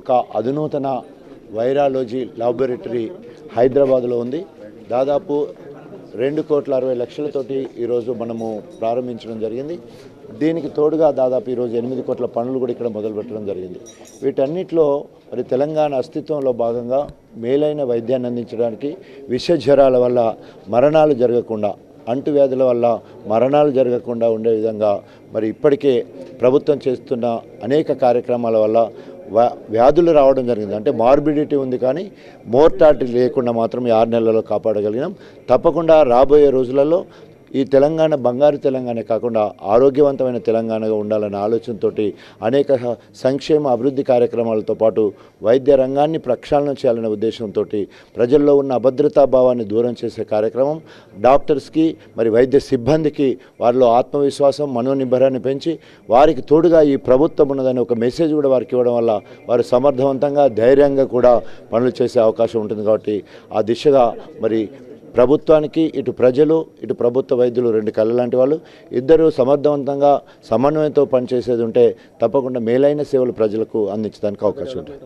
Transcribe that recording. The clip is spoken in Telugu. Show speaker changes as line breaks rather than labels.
ఒక అధునూతన వైరాలజీ ల్యాబొరేటరీ హైదరాబాద్లో ఉంది. దాదాపు 2,60,00,000తోటి ఈరోజు మనము ప్రారంభించడం జరిగింది. దీనికి తోడుగా దాదాపు ఈరోజు 8 కోట్ల పనులు కూడా ఇక్కడ మొదలుపెట్టడం జరిగింది. వీటన్నిటిలో మరి తెలంగాణ అస్తిత్వంలో భాగంగా మేలైన వైద్యాన్ని అందించడానికి, విష జ్వరాల వల్ల మరణాలు జరగకుండా, అంటువ్యాధుల వల్ల మరణాలు జరగకుండా ఉండే విధంగా మరి ఇప్పటికే ప్రభుత్వం చేస్తున్న అనేక కార్యక్రమాల వల్ల వ్యాధులు రావడం జరిగింది. అంటే మార్బిడిటీ ఉంది కానీ మోర్టాలిటీ లేకుండా మాత్రం 6 నెలల్లో కాపాడగలిగినాం. తప్పకుండా రాబోయే రోజులలో ఈ తెలంగాణ బంగారు తెలంగాణ కాకుండా ఆరోగ్యవంతమైన తెలంగాణగా ఉండాలనే ఆలోచనతో అనేక సంక్షేమ అభివృద్ధి కార్యక్రమాలతో పాటు వైద్య రంగాన్ని ప్రక్షాళన చేయాలనే ఉద్దేశంతో ప్రజల్లో ఉన్న అభద్రతా భావాన్ని దూరం చేసే కార్యక్రమం, డాక్టర్స్కి మరి వైద్య సిబ్బందికి వారిలో ఆత్మవిశ్వాసం, మనోనిబ్బరాన్ని పెంచి వారికి తోడుగా ఈ ప్రభుత్వం ఉన్నదని ఒక మెసేజ్ కూడా వారికి ఇవ్వడం వల్ల వారు సమర్థవంతంగా, ధైర్యంగా కూడా పనులు చేసే అవకాశం ఉంటుంది. కాబట్టి ఆ దిశగా మరి ప్రభుత్వానికి ఇటు ప్రజలు, ఇటు ప్రభుత్వ వైద్యులు 2 కళ్ళ లాంటి వాళ్ళు ఇద్దరు సమర్థవంతంగా సమన్వయంతో పనిచేసేది ఉంటే తప్పకుండా మేలైన సేవలు ప్రజలకు అందించడానికి అవకాశం ఉంటుంది.